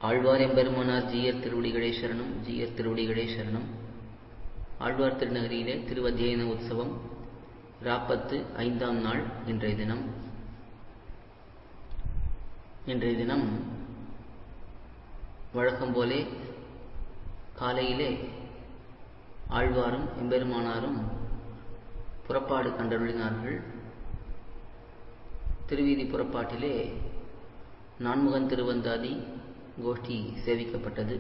ஆழ்வார் எம்பெருமானார் ஜீயர் திருவடிகளே சரணம். ஜீயர் திருவடிகளே சரணம். ஆழ்வார் திருநகரியிலே திருவத்தியன உற்சவம் 45ஆம் நாள் இன்றைய தினம். இன்றைய தினம் வழக்கம் போலே காலையிலே ஆழ்வாரும் எம்பெருமானாரும் புறப்பாடு கண்டருளினார்கள். திருவீதி புறப்பாட்டிலே நான்முகன் திருவந்தாதி கோஷ்டி சேவிக்கப்பட்டது.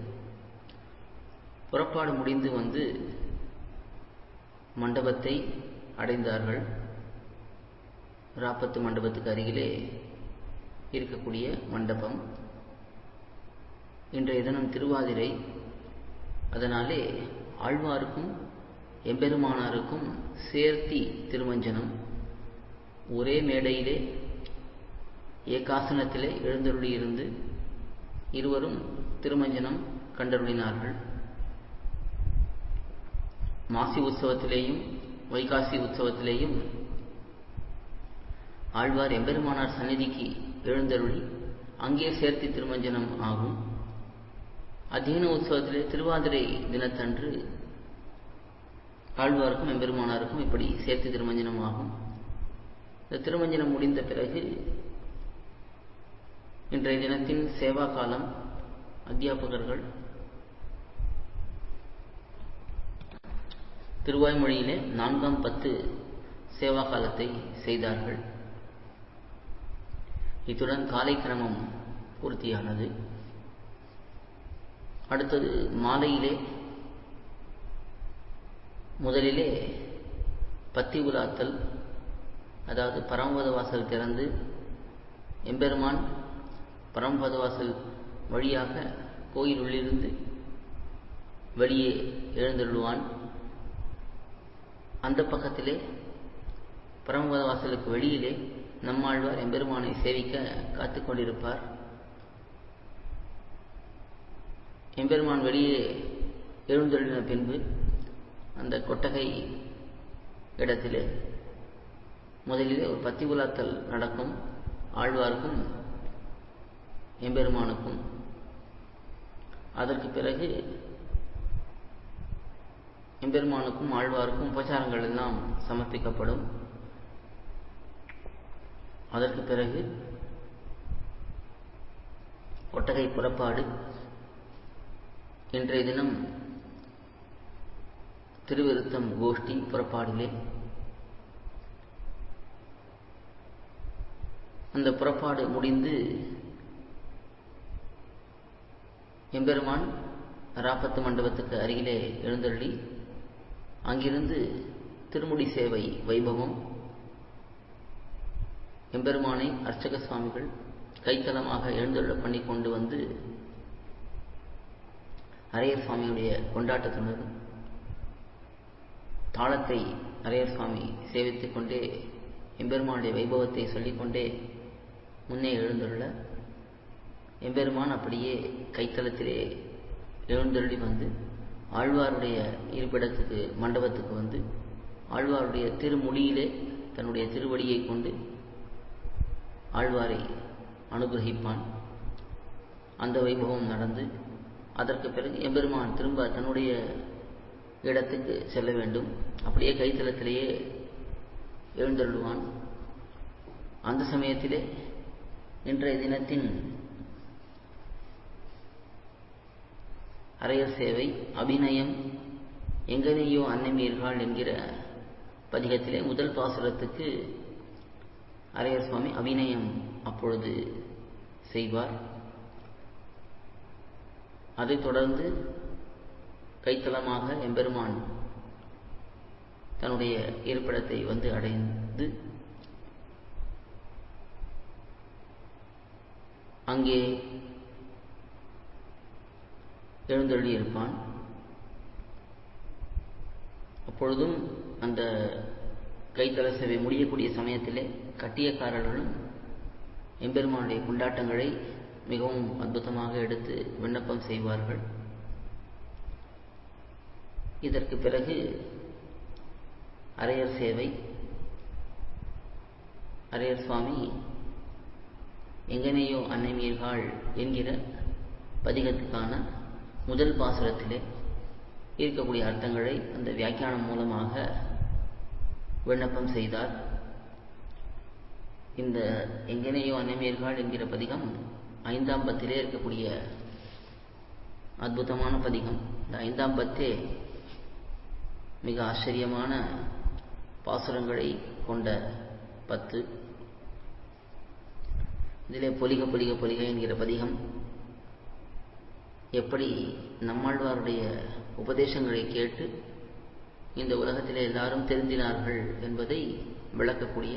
புறப்பாடு முடிந்து வந்து மண்டபத்தை அடைந்தார்கள். ராப்பத்து மண்டபத்துக்கு அருகிலே இருக்கக்கூடிய மண்டபம். இன்றைய தினம் திருவாதிரை. அதனாலே ஆழ்வாருக்கும் எம்பெருமானாருக்கும் சேர்த்தி திருமஞ்சனம். ஒரே மேடையிலே ஏகாசனத்திலே எழுந்தருளியிருந்து இருவரும் திருமஞ்சனம் கண்டருளினார்கள். மாசி உற்சவத்திலேயும் வைகாசி உற்சவத்திலேயும் ஆழ்வார் எம்பெருமானார் சந்நிதிக்கு எழுந்தருளி அங்கே சேர்த்தி திருமஞ்சனம் ஆகும். அத்தியன உற்சவத்திலே திருவாதிரை தினத்தன்று ஆழ்வாருக்கும் எம்பெருமானாருக்கும் இப்படி சேர்த்தி திருமஞ்சனம் ஆகும். இந்த திருமஞ்சனம் முடிந்த பிறகு இன்றைய தினத்தின் சேவா காலம். அத்தியாபகர்கள் திருவாய்மொழியிலே 4ஆம் 10 சேவா காலத்தை செய்தார்கள். இத்துடன் காலை கிரமம் பூர்த்தியானது. அடுத்தது மாலையிலே முதலிலே பத்தி உலாத்தல், அதாவது பரமபத வாசல் திறந்து எம்பெருமான் பரமபத வாசல் வழியாக கோயில் உள்ளிருந்து வெளியே எழுந்தருளுவான். அந்த பக்கத்திலே பரமபத வாசலுக்கு வெளியிலே நம்மாழ்வார் எம்பெருமானை சேவிக்க காத்து கொண்டிருப்பார். எம்பெருமான் வெளியே எழுந்தருளின பின்பு அந்த கொட்டகை இடத்திலே முதலிலே ஒரு பத்தி உலாத்தல் நடக்கும். ஆழ்வாருக்கும் எம்பெருமானுக்கும். அதற்கு பிறகு எம்பெருமானுக்கும் ஆழ்வாருக்கும் உபச்சாரங்கள் எல்லாம் சமர்ப்பிக்கப்படும். அதற்கு பிறகு கொட்டகை புறப்பாடு. இன்றைய தினம் திருவிருத்தம் கோஷ்டி புறப்பாடிலே அந்த புறப்பாடு முடிந்து எம்பெருமான் ராப்பத்து மண்டபத்துக்கு அருகிலே எழுந்தருளி அங்கிருந்து திருமுடி சேவை வைபவம். எம்பெருமானை அர்ச்சக சுவாமிகள் கைத்தலமாக எழுந்தருள பண்ணி கொண்டு வந்து அரையர் சுவாமியுடைய கொண்டாட்டத்துடன் தாளத்தை அரையர் சுவாமி சேவித்துக் கொண்டே எம்பெருமானுடைய வைபவத்தை சொல்லிக்கொண்டே முன்னே எழுந்துள்ள எம்பெருமான் அப்படியே கைத்தலத்திலே எழுந்தருளி வந்து ஆழ்வாருடைய இருப்பிடத்துக்கு மண்டபத்துக்கு வந்து ஆழ்வாருடைய திருமுடியிலே தன்னுடைய திருவடியை கொண்டு ஆழ்வாரை அனுகிரகிப்பான். அந்த வைபவம் நடந்து அதற்கு பிறகு எம்பெருமான் திரும்ப தன்னுடைய இடத்துக்கு செல்ல வேண்டும். அப்படியே கைத்தலத்திலேயே எழுந்தருளுவான். அந்த சமயத்திலே இன்றைய தினத்தின் அரையர் சேவை அபிநயம் எங்கனையோ அன்னமீர்கள் என்கிற பதிகத்திலே முதல் பாசுரத்துக்கு அரையர் சுவாமி அபிநயம் அப்பொழுது செய்வார். அதைத் தொடர்ந்து கைத்தலமாக எம்பெருமான் தன்னுடைய இருப்பிடத்தை வந்து அடைந்து அங்கே எழுந்தருளி இருப்பான். அப்பொழுதும் அந்த கைத்தல சேவை முடியக்கூடிய சமயத்திலே கட்டியக்காரர்களும் எம்பெருமானுடைய கொண்டாட்டங்களை மிகவும் அற்புதமாக எடுத்து விண்ணப்பம் செய்வார்கள். இதற்கு பிறகு அரையர் சேவை. அரையர் சுவாமி எங்கனையோ அன்னைமீர்கள் என்கிற பதிகத்துக்கான முதல் பாசுரத்திலே இருக்கக்கூடிய அர்த்தங்களை அந்த வியாக்கியானம் மூலமாக விண்ணப்பம் செய்தார். இந்த எங்கனையோ அன்னமேர்கள் என்கிற பதிகம் 5ஆம் பத்திலே இருக்கக்கூடிய அற்புதமான பதிகம். இந்த 5ஆம் பத்தே மிக ஆச்சரியமான பாசுரங்களை கொண்ட பத்து. இதிலே பொலிக பொலிக பொலிக என்கிற பதிகம் எப்படி நம்மாழ்வாருடைய உபதேசங்களை கேட்டு இந்த உலகத்திலே எல்லாரும் தெரிந்தினார்கள் என்பதை விளக்கக்கூடிய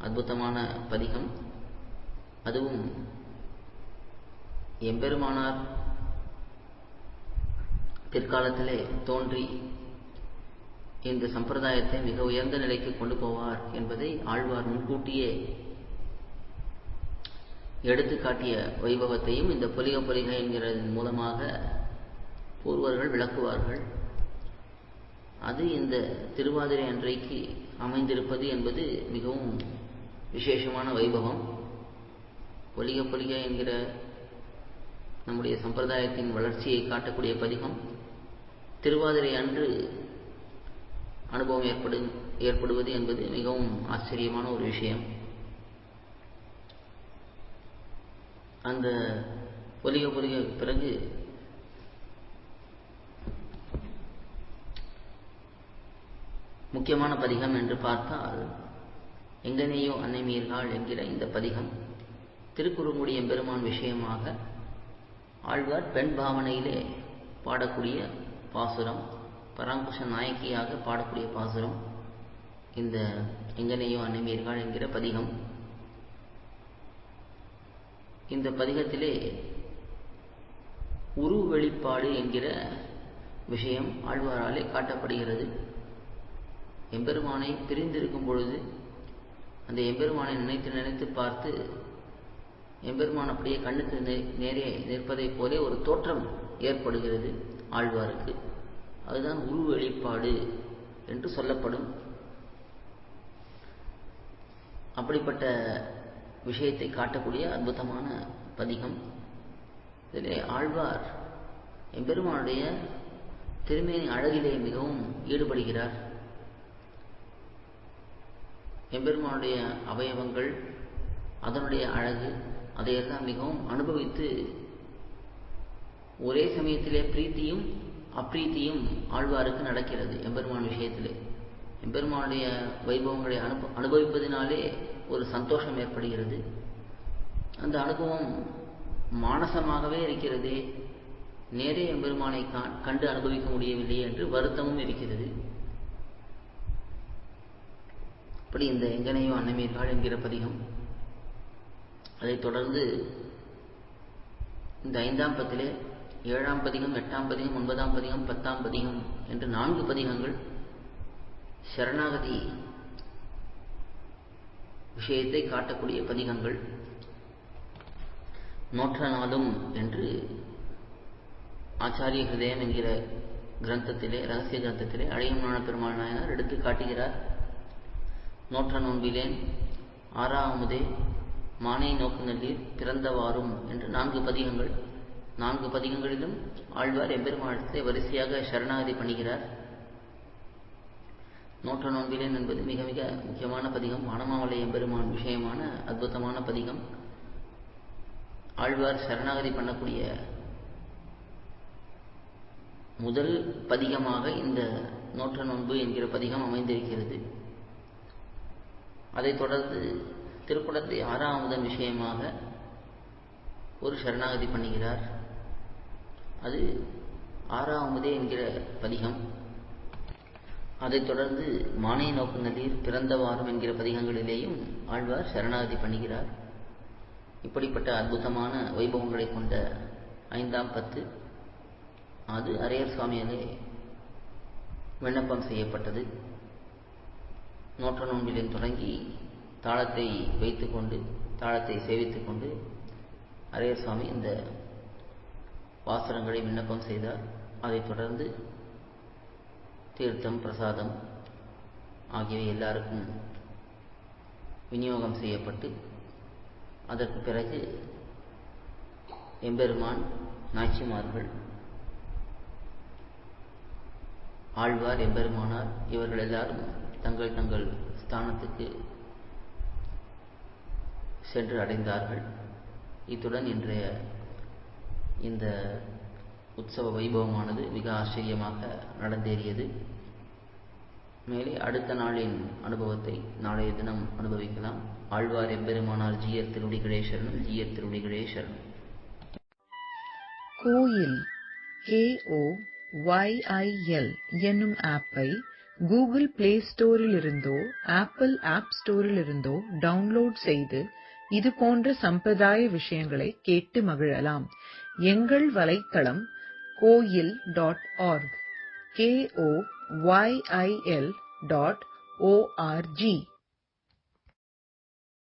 அற்புதமான பதிகம். அதுவும் எம்பெருமானார் பிற்காலத்திலே தோன்றி இந்த சம்பிரதாயத்தை மிக உயர்ந்த நிலைக்கு கொண்டு போவார் என்பதை ஆழ்வார் முன்கூட்டியே எடுத்துக்காட்டிய வைபவத்தையும் இந்த பொலிக பொலிக என்கிறதன் மூலமாக பூர்வர்கள் விளக்குவார்கள். அது இந்த திருவாதிரை அன்றைக்கு அமைந்திருப்பது என்பது மிகவும் விசேஷமான வைபவம். பொலிக பொலிக என்கிற நம்முடைய சம்பிரதாயத்தின் வளர்ச்சியை காட்டக்கூடிய பதிகம் திருவாதிரை அன்று அனுபவம் ஏற்படுவது என்பது மிகவும் ஆச்சரியமான ஒரு விஷயம். அந்த பொலிக பொலிக பிறகு முக்கியமான பதிகம் என்று பார்த்தால் எங்கனையோ அன்னைமீர்கள் என்கிற இந்த பதிகம் திருக்குறுங்குடி எம்பெருமான் விஷயமாக ஆழ்வார் பெண் பாவனையிலே பாடக்கூடிய பாசுரம், பராங்குஷ நாயக்கியாக பாடக்கூடிய பாசுரம் இந்த எங்கனையோ அன்னைமீர்கள் என்கிற பதிகம். இந்த பதிகத்திலே உரு வெளிப்பாடு என்கிற விஷயம் ஆழ்வாராலே காட்டப்படுகிறது. எம்பெருமானை பிரிந்திருக்கும் பொழுது அந்த எம்பெருமானை நினைத்து நினைத்து பார்த்து எம்பெருமான் அப்படியே கண்ணுக்கு நேரே நிற்பதைப் போலே ஒரு தோற்றம் ஏற்படுகிறது ஆழ்வாருக்கு. அதுதான் உரு வெளிப்பாடு என்று சொல்லப்படும். அப்படிப்பட்ட விஷயத்தை காட்டக்கூடிய அற்புதமான பதிகம். இதிலே ஆழ்வார் எம்பெருமானுடைய திருமேனி அழகிலே மிகவும் ஈடுபடுகிறார். எம்பெருமானுடைய அவயவங்கள், அதனுடைய அழகு, அதையெல்லாம் மிகவும் அனுபவித்து ஒரே சமயத்திலே பிரீத்தியும் அப்ரீத்தியும் ஆழ்வாருக்கு நடக்கிறது. எம்பெருமான் விஷயத்திலே எம்பெருமானுடைய வைபவங்களை அனுபவிப்பதினாலே ஒரு சந்தோஷம் ஏற்படுகிறது. அந்த அனுபவம் மானசமாகவே இருக்கிறது. நேரே எம்பெருமானை கண்டு அனுபவிக்க முடியவில்லை என்று வருத்தமும் இருக்கிறது. இப்படி இந்த எங்கனையோ அன்னமீர்கள் என்கிற பதிகம். அதைத் தொடர்ந்து இந்த 5ஆம் பத்திலே 7ஆம் பதிகம், 8ஆம் பதிகம், 9ஆம் பதிகம், 10ஆம் பதிகம் என்று 4 பதிகங்கள் சரணாகதி விஷயத்தை காட்டக்கூடிய பதிகங்கள். நோற்ற நாளும் என்று ஆச்சாரிய ஹிருதயம் என்கிற கிரந்தத்திலே, ரகசிய கிரந்தத்திலே அழையமான பெருமாள் நாயனார் எடுத்து காட்டுகிறார். நோற்ற நோன்பிலேன் ஆறாமுதே மானை நோக்கு நல்லீர் பிறந்தவாறும் என்று 4 பதிகங்கள். 4 பதிகங்களிலும் ஆழ்வார் எம்பெருமானத்தை வரிசையாக சரணாகதி பண்ணுகிறார். நோற்ற நோன்பிலேன் என்பது மிக மிக முக்கியமான பதிகம். வானமாமலை எம்பெருமான் விஷயமான அற்புதமான பதிகம். ஆழ்வார் சரணாகதி பண்ணக்கூடிய முதல் பதிகமாக இந்த நோற்ற நோன்பு என்கிற பதிகம் அமைந்திருக்கிறது. அதைத் தொடர்ந்து திருக்குடத்தை 6ஆம் விஷயமாக ஒரு சரணாகதி பண்ணுகிறார். அது 6ஆமுதே என்கிற பதிகம். அதைத் தொடர்ந்து மானை நோக்கு நல்லீர் பிறந்தவாறும் என்கிற பதிகங்களிலேயும் ஆழ்வார் சரணாகதி பண்ணுகிறார். இப்படிப்பட்ட அற்புதமான வைபவங்களை கொண்ட 5ஆம் பத்து அது அரையர் சுவாமியாலே விண்ணப்பம் செய்யப்பட்டது. நோற்ற நோன்பிலிருந்து தொடங்கி தாளத்தை வைத்துக்கொண்டு, தாளத்தை சேவித்துக் கொண்டு அரையர் சுவாமி இந்த பாசுரங்களை விண்ணப்பம் செய்தார். அதைத் தொடர்ந்து தீர்த்தம், பிரசாதம் ஆகியவை எல்லாருக்கும் விநியோகம் செய்யப்பட்டு அதற்கு பிறகு எம்பெருமான் நாச்சிமார்கள், ஆழ்வார், எம்பெருமானார் இவர்கள் எல்லாரும் தங்கள் தங்கள் ஸ்தானத்துக்கு சென்று அடைந்தார்கள். இத்துடன் இன்றைய இந்த உற்சவ வைபவமானது மிக ஆச்சரியமாக நடந்தேறியது. மேலே அடுத்த நாளின் அனுபவத்தை நாளைய தினம் அனுபவிக்கலாம். ஆழ்வார் எம்பெருமானார் ஜீயர் திருவடிகளே சரணம். ஜீயர் திருவடிகளே சரணம். கோயில் KOYIL என்னும் ஆப்பை கூகுள் பிளே ஸ்டோரிலிருந்தோ ஆப்பிள் ஆப் ஸ்டோரிலிருந்தோ டவுன்லோட் செய்து இது போன்ற சம்பிரதாய விஷயங்களை கேட்டு மகிழலாம். எங்கள் வலைத்தளம் koil.org KOYIL.org